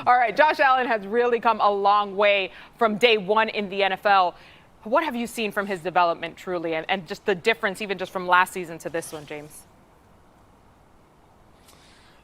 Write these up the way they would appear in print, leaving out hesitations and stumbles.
All right, Josh Allen has really come a long way from day one in the NFL. What have you seen from his development truly, and just the difference even just from last season to this one, James?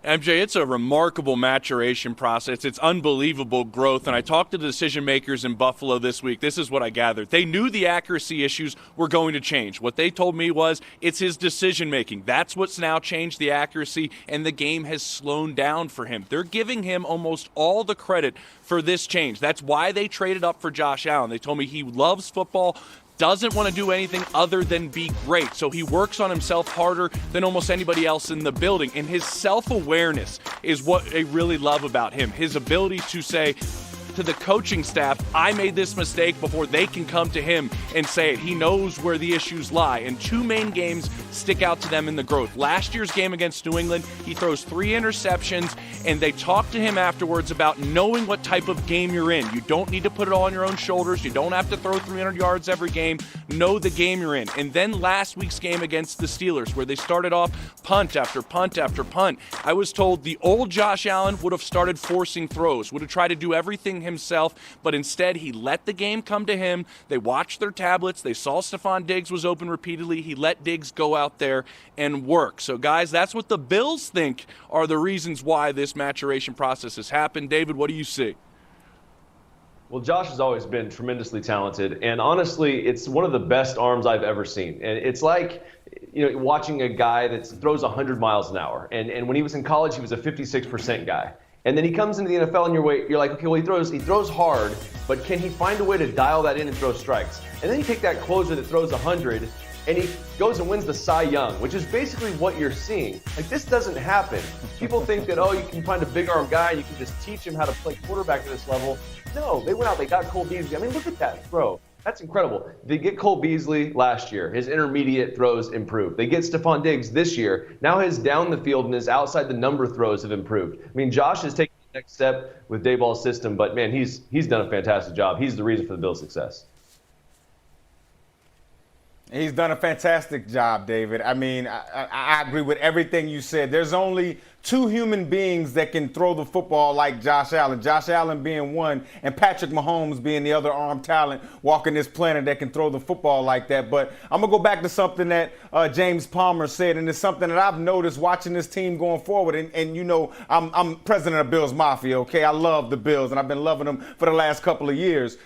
MJ, it's a remarkable maturation process. It's unbelievable growth. And I talked to the decision makers in Buffalo this week. This is what I gathered. They knew the accuracy issues were going to change. What they told me was it's his decision making. That's what's now changed the accuracy, and the game has slowed down for him. They're giving him almost all the credit for this change. That's why they traded up for Josh Allen. They told me he loves football, doesn't want to do anything other than be great. So he works on himself harder than almost anybody else in the building. And his self-awareness is what I really love about him. His ability to say to the coaching staff, I made this mistake, before they can come to him and say it. He knows where the issues lie. And two main games stick out to them in the growth. Last year's game against New England, he throws 3 interceptions, and they talk to him afterwards about knowing what type of game you're in. You don't need to put it all on your own shoulders. You don't have to throw 300 yards every game. Know the game you're in. And then last week's game against the Steelers, where they started off punt after punt after punt. I was told the old Josh Allen would have started forcing throws, would have tried to do everything himself, but instead he let the game come to him. They watched their tablets. They saw Stephon Diggs was open repeatedly. He let Diggs go out there and work. So, guys, that's what the Bills think are the reasons why this maturation process has happened. David, what do you see? Well, Josh has always been tremendously talented, and honestly, it's one of the best arms I've ever seen. And it's like, watching a guy that throws 100 miles an hour. And when he was in college, he was a 56% guy. And then he comes into the NFL, and you're like, okay, well, he throws hard, but can he find a way to dial that in and throw strikes? And then you take that closer that throws 100, and he goes and wins the Cy Young, which is basically what you're seeing. Like, this doesn't happen. People think that, you can find a big arm guy, and you can just teach him how to play quarterback at this level. No, they went out, they got Cole Beasley. I mean, look at that throw. That's incredible. They get Cole Beasley last year. His intermediate throws improved. They get Stephon Diggs this year. Now his down the field and his outside the number throws have improved. I mean, Josh is taking the next step with Daboll's system, but man, he's done a fantastic job. He's the reason for the Bills' success. He's done a fantastic job, David. I mean, I agree with everything you said. There's only 2 human beings that can throw the football like Josh Allen. Josh Allen being one, and Patrick Mahomes being the other arm talent walking this planet that can throw the football like that. But I'm going to go back to something that James Palmer said, and it's something that I've noticed watching this team going forward. And I'm president of Bills Mafia, okay? I love the Bills, and I've been loving them for the last couple of years.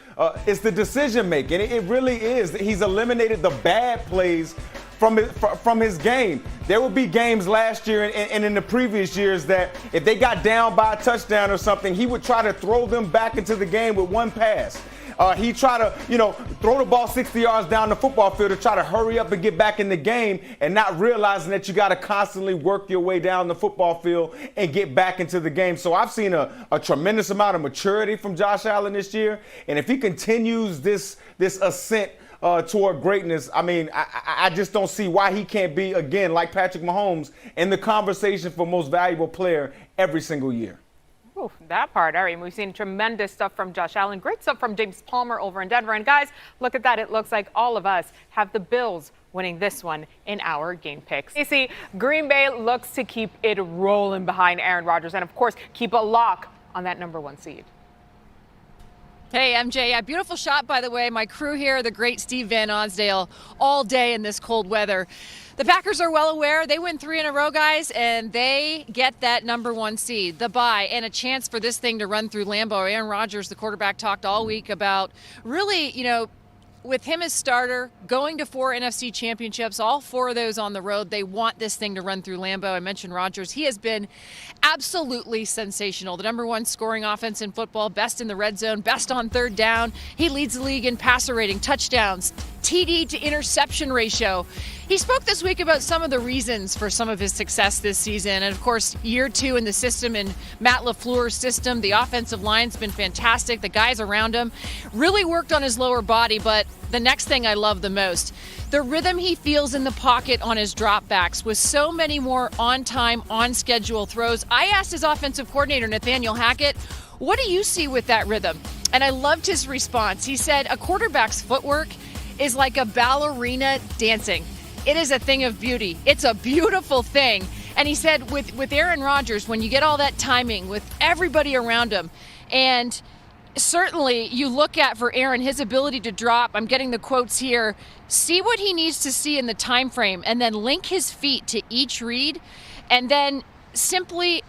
It's the decision making. It really is. He's eliminated the bad plays from his game. There would be games last year and in the previous years that if they got down by a touchdown or something, he would try to throw them back into the game with one pass. He tried to, throw the ball 60 yards down the football field to try to hurry up and get back in the game, and not realizing that you got to constantly work your way down the football field and get back into the game. So I've seen a tremendous amount of maturity from Josh Allen this year, and if he continues this ascent toward greatness, I mean, I just don't see why he can't be, again, like Patrick Mahomes, in the conversation for most valuable player every single year. Ooh, that part. All right, we've seen tremendous stuff from Josh Allen. Great stuff from James Palmer over in Denver. And guys, look at that. It looks like all of us have the Bills winning this one in our game picks. You see, Green Bay looks to keep it rolling behind Aaron Rodgers and, of course, keep a lock on that #1 seed. Hey, MJ, yeah, beautiful shot, by the way. My crew here, the great Steve Van Osdale, all day in this cold weather. The Packers are well aware. They win 3 in a row, guys, and they get that #1 seed, the bye, and a chance for this thing to run through Lambeau. Aaron Rodgers, the quarterback, talked all week about really, with him as starter, going to 4 NFC championships, all 4 of those on the road. They want this thing to run through Lambeau. I mentioned Rodgers. He has been absolutely sensational. The #1 scoring offense in football, best in the red zone, best on 3rd down. He leads the league in passer rating, touchdowns, TD to interception ratio. He spoke this week about some of the reasons for some of his success this season. And, of course, year 2 in the system, in Matt LaFleur's system. The offensive line's been fantastic. The guys around him really worked on his lower body. But the next thing I love the most, the rhythm he feels in the pocket on his dropbacks with so many more on-time, on-schedule throws. I asked his offensive coordinator, Nathaniel Hackett, what do you see with that rhythm? And I loved his response. He said, a quarterback's footwork is like a ballerina dancing. It is a thing of beauty. It's a beautiful thing. And he said with Aaron Rodgers, when you get all that timing with everybody around him, and certainly you look at for Aaron his ability to drop, I'm getting the quotes here, see what he needs to see in the time frame and then link his feet to each read and then simply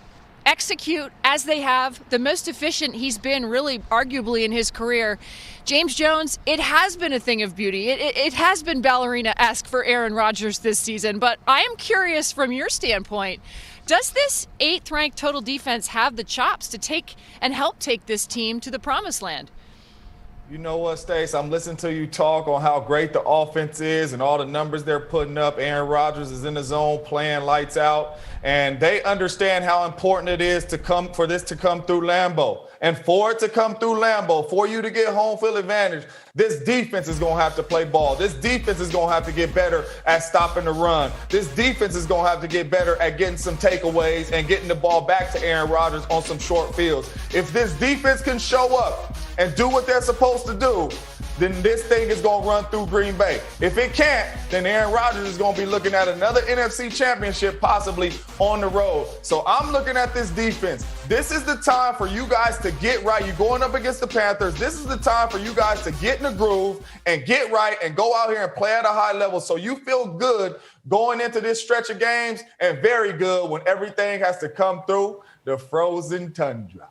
execute as they have, the most efficient he's been really arguably in his career. James Jones, it has been a thing of beauty. It has been ballerina-esque for Aaron Rodgers this season, but I am curious from your standpoint, does this 8th-ranked total defense have the chops to take and help take this team to the promised land? You know what, Stace? I'm listening to you talk on how great the offense is and all the numbers they're putting up. Aaron Rodgers is in the zone playing lights out, and they understand how important it is for this to come through Lambeau. And for it to come through Lambeau, for you to get home field advantage, this defense is going to have to play ball. This defense is going to have to get better at stopping the run. This defense is going to have to get better at getting some takeaways and getting the ball back to Aaron Rodgers on some short fields. If this defense can show up and do what they're supposed to do, then this thing is going to run through Green Bay. If it can't, then Aaron Rodgers is going to be looking at another NFC championship possibly on the road. So I'm looking at this defense. This is the time for you guys to get right. You're going up against the Panthers. This is the time for you guys to get in the groove and get right and go out here and play at a high level so you feel good going into this stretch of games and very good when everything has to come through the frozen tundra.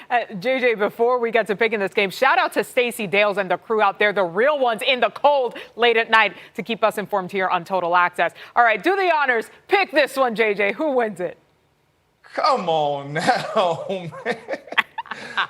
JJ, before we get to picking this game, shout out to Stacey Dales and the crew out there, the real ones in the cold late at night to keep us informed here on Total Access. All right, do the honors. Pick this one, JJ. Who wins it? Come on now, man.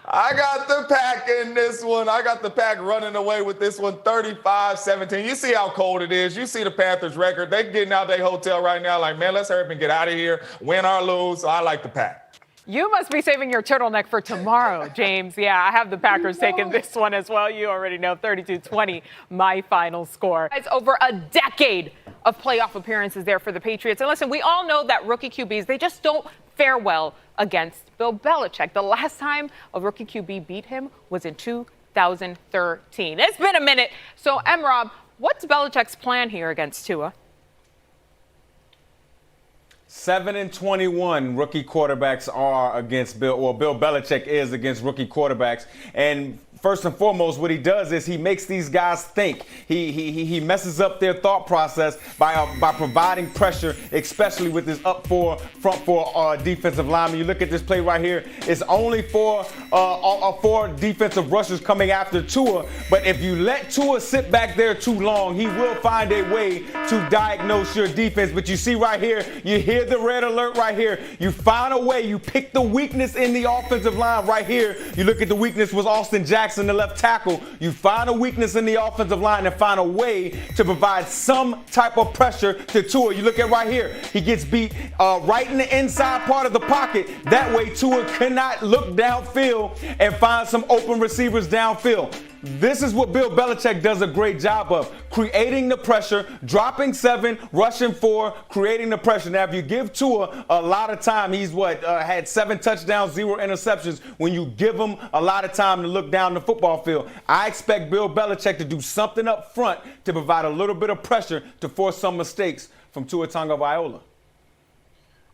I got the Pack in this one. I got the Pack running away with this one, 35-17. You see how cold it is. You see the Panthers record. They're getting out their hotel right now like, man, let's hurry up and get out of here, win or lose. So I like the Pack. You must be saving your turtleneck for tomorrow, James. Yeah, I have the Packers taking this one as well. You already know, 32-20, my final score. It's over a decade of playoff appearances there for the Patriots. And listen, we all know that rookie QBs, they just don't fare well against Bill Belichick. The last time a rookie QB beat him was in 2013. It's been a minute. So, Rob, what's Belichick's plan here against Tua? 7-21 rookie quarterbacks are against Bill Belichick is against rookie quarterbacks. And first and foremost, what he does is he makes these guys think. He messes up their thought process by providing pressure, especially with his front four defensive linemen. You look at this play right here. It's only four defensive rushers coming after Tua. But if you let Tua sit back there too long, he will find a way to diagnose your defense. But you see right here, you hear the red alert right here. You find a way. You pick the weakness in the offensive line right here. You look at the weakness was Austin Jackson, the left tackle. You find a weakness in the offensive line and find a way to provide some type of pressure to Tua. You look at right here. He gets beat right in the inside part of the pocket. That way Tua cannot look downfield and find some open receivers downfield. This is what Bill Belichick does a great job of, creating the pressure, dropping 7, rushing 4, creating the pressure. Now, if you give Tua a lot of time, he's had 7 touchdowns, 0 interceptions. When you give him a lot of time to look down the football field, I expect Bill Belichick to do something up front to provide a little bit of pressure to force some mistakes from Tua Tagovailoa.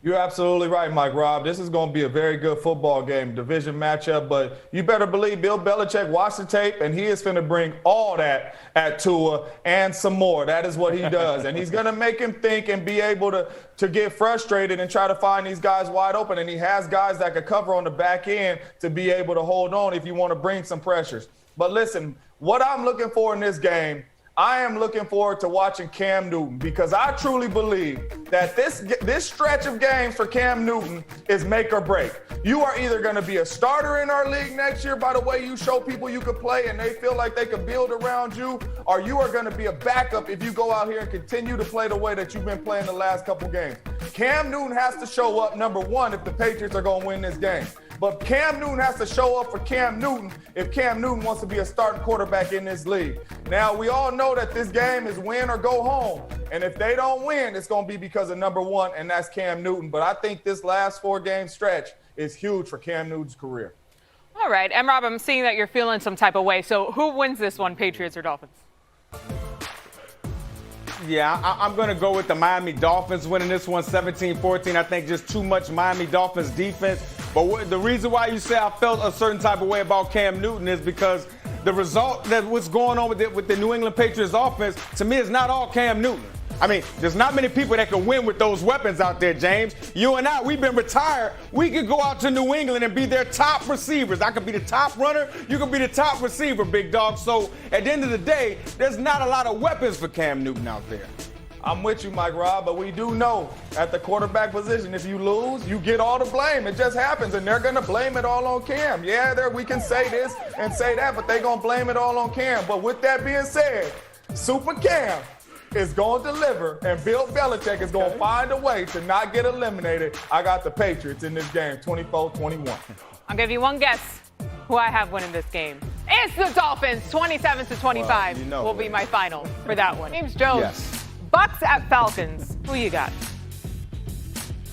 You're absolutely right, Mike Rob. This is going to be a very good football game, division matchup, but you better believe Bill Belichick watched the tape, and he is going to bring all that at Tua and some more. That is what he does, and he's going to make him think and be able to get frustrated and try to find these guys wide open, and he has guys that could cover on the back end to be able to hold on if you want to bring some pressures. But listen, what I'm looking for in this game, I am looking forward to watching Cam Newton because I truly believe that this stretch of games for Cam Newton is make or break. You are either going to be a starter in our league next year by the way you show people you could play and they feel like they could build around you, or you are going to be a backup if you go out here and continue to play the way that you've been playing the last couple games. Cam Newton has to show up, number one, if the Patriots are going to win this game. But Cam Newton has to show up for Cam Newton if Cam Newton wants to be a starting quarterback in this league. Now, we all know that this game is win or go home. And if they don't win, it's going to be because of number one, and that's Cam Newton. But I think this last 4-game stretch is huge for Cam Newton's career. All right. And, Rob, I'm seeing that you're feeling some type of way. So who wins this one, Patriots or Dolphins? Yeah, I'm going to go with the Miami Dolphins winning this one 17-14. I think just too much Miami Dolphins defense. But the reason why you say I felt a certain type of way about Cam Newton is because the result that what's going on with the New England Patriots offense, to me, is not all Cam Newton. I mean, there's not many people that can win with those weapons out there, James. You and I, we've been retired. We could go out to New England and be their top receivers. I could be the top runner. You could be the top receiver, big dog. So at the end of the day, there's not a lot of weapons for Cam Newton out there. I'm with you, Mike Rob, but we do know at the quarterback position, if you lose, you get all the blame. It just happens, and they're going to blame it all on Cam. Yeah, we can say this and say that, but they're going to blame it all on Cam. But with that being said, Super Cam is going to deliver, and Bill Belichick is going to find a way to not get eliminated. I got the Patriots in this game, 24-21. I'll give you one guess who I have winning this game. It's the Dolphins, 27-25 will be my final for that one. James Jones, Yes. Bucks at Falcons. Who you got?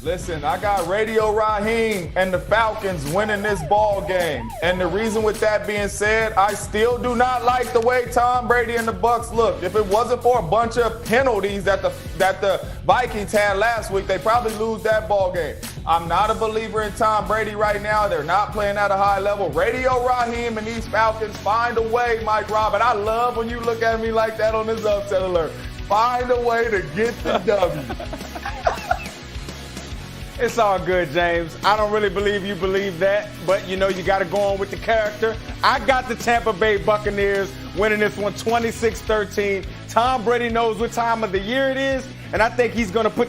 Listen, I got Radio Raheem and the Falcons winning this ball game. And the reason with that being said, I still do not like the way Tom Brady and the Bucks look. If it wasn't for a bunch of penalties that the Vikings had last week, they probably lose that ball game. I'm not a believer in Tom Brady right now. They're not playing at a high level. Radio Raheem and these Falcons find a way, Mike Rob. And I love when you look at me like that on this upset alert. Find a way to get the W. It's all good, James. I don't really believe you believe that, but you got to go on with the character. I got the Tampa Bay Buccaneers winning this one 26-13. Tom Brady knows what time of the year it is, and I think he's going to put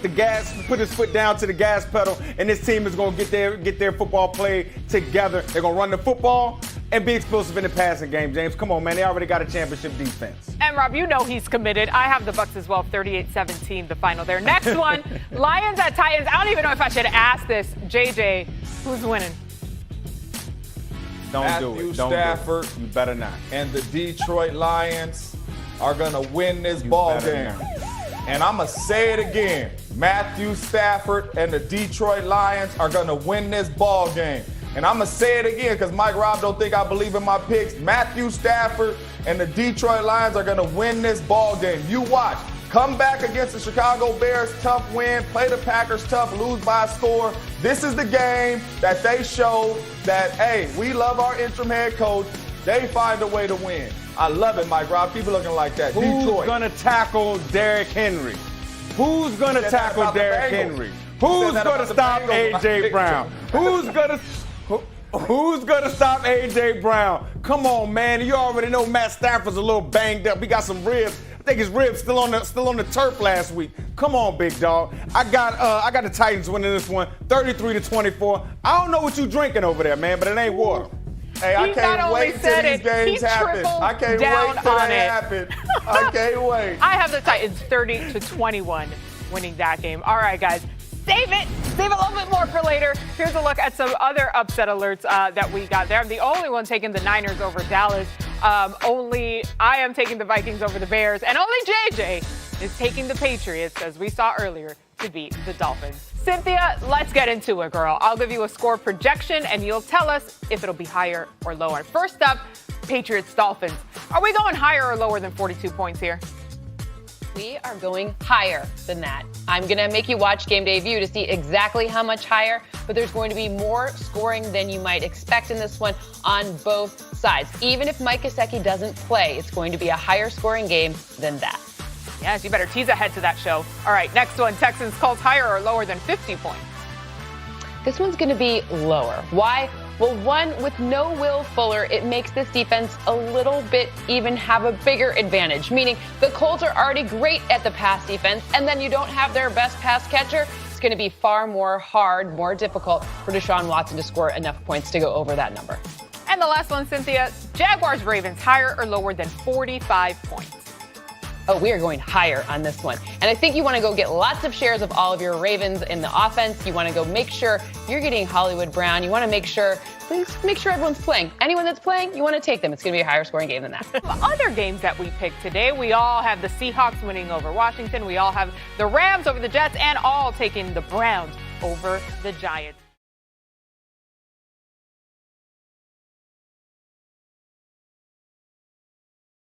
his foot down to the gas pedal, and this team is going to get their football play together. They're going to run the football and be explosive in the passing game, James. Come on, man. They already got a championship defense. And, Rob, you know he's committed. I have the Bucks as well, 38-17, the final there. Next one, Lions at Titans. I don't even know if I should ask this. JJ, who's winning? Don't do it. Don't Stafford do it. You better not. and the Detroit Lions are going to win this ball game. And I'm going to say it again. Matthew Stafford and the Detroit Lions are going to win this ball game. And I'm going to say it again because Mike Rob don't think I believe in my picks. Matthew Stafford and the Detroit Lions are going to win this ball game. You watch. Come back against the Chicago Bears, tough win. Play the Packers tough, lose by a score. This is the game that they show that, hey, we love our interim head coach. They find a way to win. I love it, Mike Rob. People looking like that. Who's Detroit. going to tackle Derrick Henry? Who's going to tackle Derrick Henry? Who's going to stop A.J. Brown? Who's going to stop A.J. Brown? Come on, man. You already know Matt Stafford's a little banged up. He got some ribs. I think his ribs still on the turf last week. Come on, big dog. I got the Titans winning this one 33-24. I don't know what you drinking over there, man, but it ain't water. Hey, I can't wait till these games happen. I can't wait till they happen. I can't wait. I have the Titans 30-21 winning that game. All right, guys. Save it a little bit more for later. Here's a look at some other upset alerts that we got there. I'm the only one taking the Niners over Dallas. I am taking the Vikings over the Bears. And only JJ is taking the Patriots, as we saw earlier, to beat the Dolphins. Cynthia, let's get into it, girl. I'll give you a score projection, and you'll tell us if it'll be higher or lower. First up, Patriots-Dolphins. Are we going higher or lower than 42 points here? We are going higher than that. I'm going to make you watch Game Day View to see exactly how much higher, but there's going to be more scoring than you might expect in this one on both sides. Even if Mike Gesicki doesn't play, it's going to be a higher scoring game than that. Yes, you better tease ahead to that show. All right, next one, Texans Colts higher or lower than 50 points? This one's going to be lower. Why? Well, one, with no Will Fuller, it makes this defense a little bit even have a bigger advantage, meaning the Colts are already great at the pass defense, and then you don't have their best pass catcher. It's going to be far more hard, more difficult for Deshaun Watson to score enough points to go over that number. And the last one, Cynthia, Jaguars-Ravens higher or lower than 45 points? Oh, we are going higher on this one. And I think you want to go get lots of shares of all of your Ravens in the offense. You want to go make sure you're getting Hollywood Brown. You want to make sure everyone's playing. Anyone that's playing, you want to take them. It's going to be a higher scoring game than that. Other games that we picked today, we all have the Seahawks winning over Washington. We all have the Rams over the Jets, and all taking the Browns over the Giants.